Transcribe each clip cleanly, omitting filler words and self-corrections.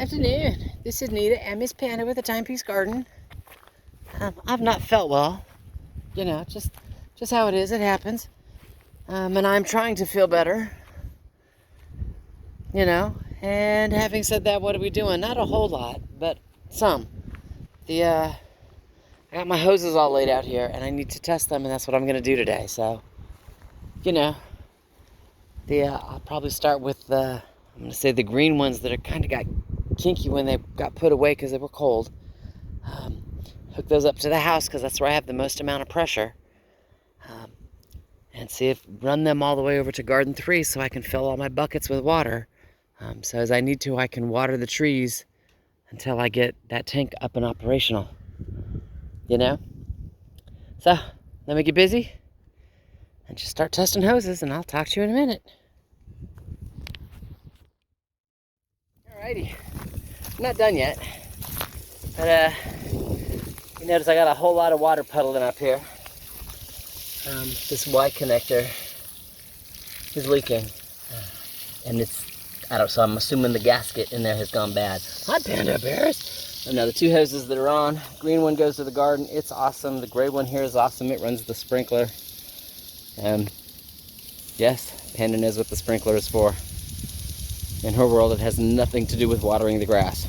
Afternoon. This is Nita and Miss Panda with the Timepiece Garden. I've not felt well. You know, just how it is. It happens. And I'm trying to feel better. You know. And having said that, what are we doing? Not a whole lot, but some. I got my hoses all laid out here, and I need to test them, and that's what I'm going to do today. So, you know, I'll probably start with I'm going to say the green ones that are kind of got kinky when they got put away because they were cold. Hook those up to the house because that's where I have the most amount of pressure. And see if run them all the way over to Garden 3 so I can fill all my buckets with water. So as I need to, I can water the trees until I get that tank up and operational. You know? So, let me get busy and just start testing hoses, and I'll talk to you in a minute. Alrighty. I'm not done yet. But, you notice I got a whole lot of water puddling up here. This Y connector is leaking. And so I'm assuming the gasket in there has gone bad. Hi, Panda Bears! Now the two hoses that are on, green one goes to the garden. It's awesome. The gray one here is awesome. It runs the sprinkler. Yes, Panda knows what the sprinkler is for. In her world, it has nothing to do with watering the grass.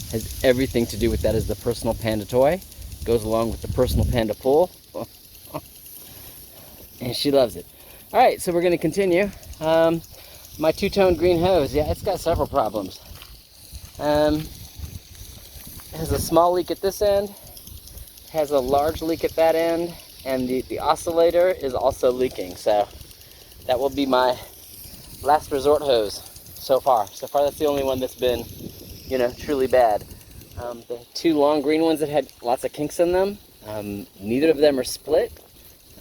It has everything to do with that as the personal panda toy. Goes along with the personal panda pool. And she loves it. All right, so we're going to continue. My two-tone green hose, yeah, it's got several problems. It has a small leak at this end, has a large leak at that end, and the oscillator is also leaking. So that will be my last resort hose so far. So far, that's the only one that's been, you know, truly bad. The two long green ones that had lots of kinks in them, neither of them are split.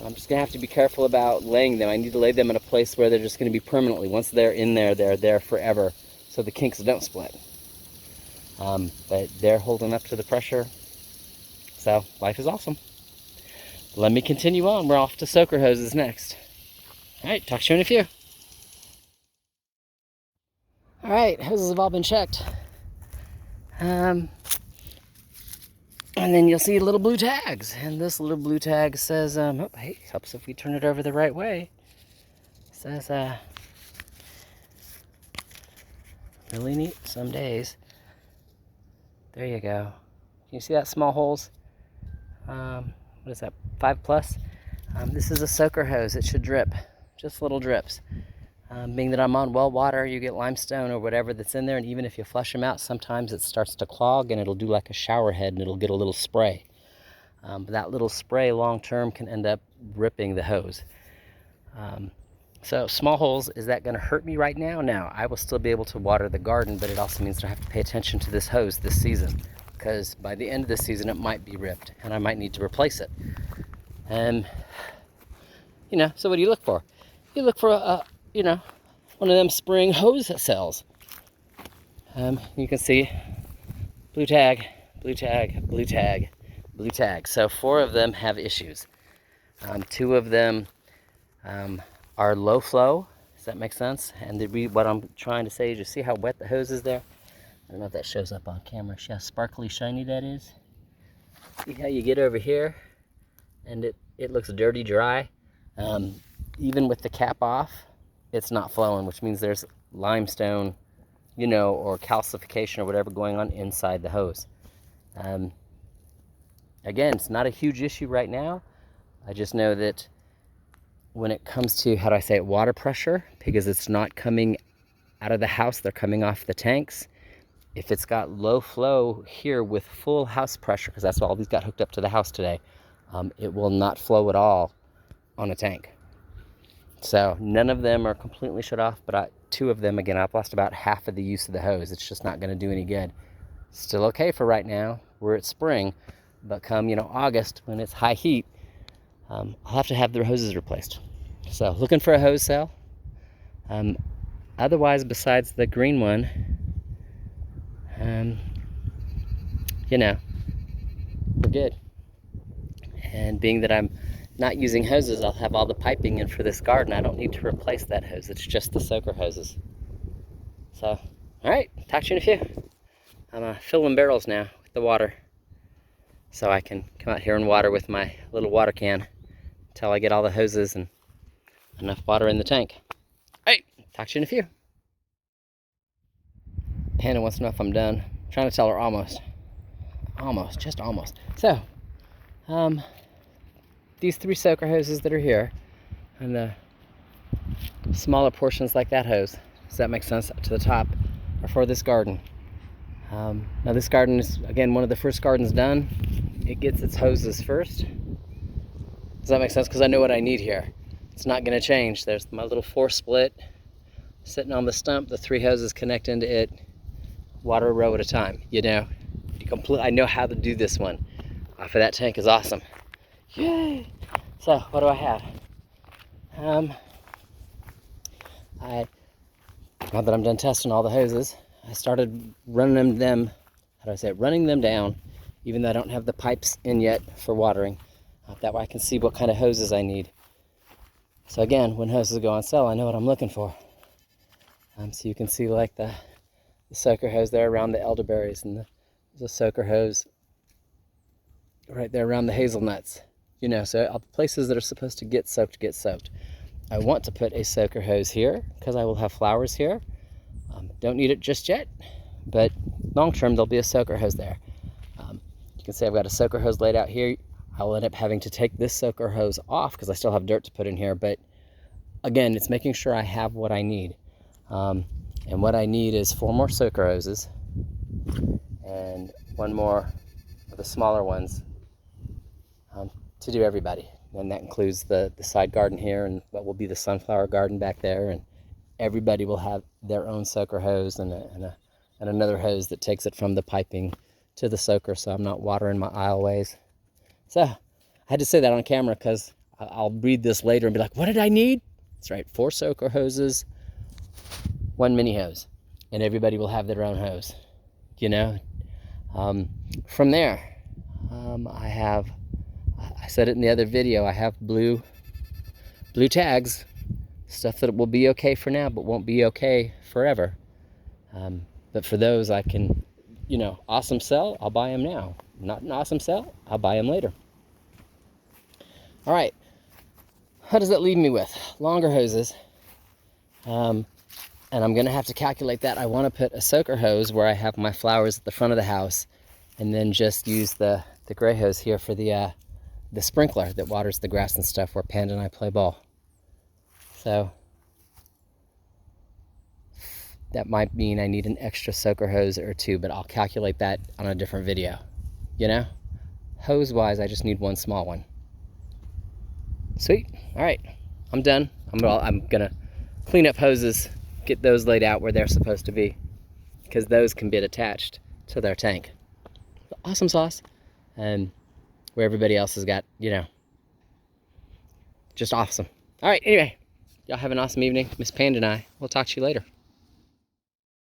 I'm just going to have to be careful about laying them. I need to lay them in a place where they're just going to be permanently. Once they're in there, they're there forever, so the kinks don't split. But they're holding up to the pressure, so life is awesome. Let me continue on. We're off to soaker hoses next. All right, talk to you in a few. All right, hoses have all been checked. And then you'll see little blue tags. And this little blue tag says, oh, hey, helps if we turn it over the right way. It says, really neat some days. There you go. Can you see that small holes? What is that, 5+? This is a soaker hose. It should drip, just little drips. Being that I'm on well water, you get limestone or whatever that's in there, and even if you flush them out, sometimes it starts to clog and it'll do like a shower head and it'll get a little spray. But that little spray long term can end up ripping the hose. So small holes, is that going to hurt me right now? No, I will still be able to water the garden, but it also means that I have to pay attention to this hose this season, because by the end of this season it might be ripped and I might need to replace it. And you know, so what do you look for? You look for you know, one of them spring hose cells. You can see blue tag, blue tag, blue tag, blue tag. So 4 of them have issues. 2 of them are low flow. Does that make sense? And what I'm trying to say is, you see how wet the hose is there? I don't know if that shows up on camera. See how sparkly shiny that is? See how you get over here and it looks dirty dry? Even with the cap off, it's not flowing, which means there's limestone, you know, or calcification or whatever going on inside the hose. Again, it's not a huge issue right now. I just know that when it comes to, how do I say it, water pressure, because it's not coming out of the house, they're coming off the tanks. If it's got low flow here with full house pressure, because that's all these got hooked up to the house today, it will not flow at all on a tank. So none of them are completely shut off, but 2 of them, again, I've lost about half of the use of the hose. It's just not going to do any good. Still okay for right now. We're at spring, but come, you know, August, when it's high heat, I'll have to have the hoses replaced. So looking for a hose cell. Otherwise, besides the green one, you know, we're good. And being that I'm not using hoses, I'll have all the piping in for this garden. I don't need to replace that hose. It's just the soaker hoses. So, all All right, talk to you in a few. I'm filling barrels now with the water, so I can come out here and water with my little water can until I get all the hoses and enough water in the tank. All right, talk to you in a few. Panda wants to know if I'm done. I'm trying to tell her almost. Almost, just almost. So, these 3 soaker hoses that are here, and the smaller portions like that hose, does that make sense, up to the top, are for this garden. Now this garden is, again, one of the first gardens done. It gets its hoses first. Does that make sense? Because I know what I need here. It's not going to change. There's my little 4 split sitting on the stump. The 3 hoses connect into it. Water a row at a time. You know, I know how to do this one. Off of that tank is awesome. Yay! So what do I have? Now that I'm done testing all the hoses, I started running them, running them down, even though I don't have the pipes in yet for watering. That way I can see what kind of hoses I need. So again, when hoses go on sale, I know what I'm looking for. So you can see like the soaker hose there around the elderberries, and the soaker hose right there around the hazelnuts. You know, so all the places that are supposed to get soaked, get soaked. I want to put a soaker hose here because I will have flowers here. Don't need it just yet, but long term there'll be a soaker hose there. You can see I've got a soaker hose laid out here. I'll end up having to take this soaker hose off because I still have dirt to put in here, but again, it's making sure I have what I need. And what I need is 4 more soaker hoses and 1 more of the smaller ones to do everybody. And that includes the side garden here and what will be the sunflower garden back there, and everybody will have their own soaker hose and another hose that takes it from the piping to the soaker, so I'm not watering my aisleways. So I had to say that on camera because I'll read this later and be like, what did I need? That's right, 4 soaker hoses, 1 mini hose, and everybody will have their own hose, you know. From there, I said it in the other video, I have blue tags, stuff that will be okay for now but won't be okay forever. But for those I can, you know, awesome sell, I'll buy them now. Not an awesome sell, I'll buy them later. All right, how does that leave me with? Longer hoses. And I'm gonna have to calculate that. I wanna put a soaker hose where I have my flowers at the front of the house, and then just use the gray hose here for the sprinkler that waters the grass and stuff where Panda and I play ball. So that might mean I need an extra soaker hose or 2, but I'll calculate that on a different video. You know, hose wise, I just need 1 small one. Sweet. All right, I'm done. I'm gonna clean up hoses, get those laid out where they're supposed to be, because those can be attached to their tank. Awesome sauce. And where everybody else has got, you know, just awesome. All right, anyway, y'all have an awesome evening. Miss Panda and I will talk to you later.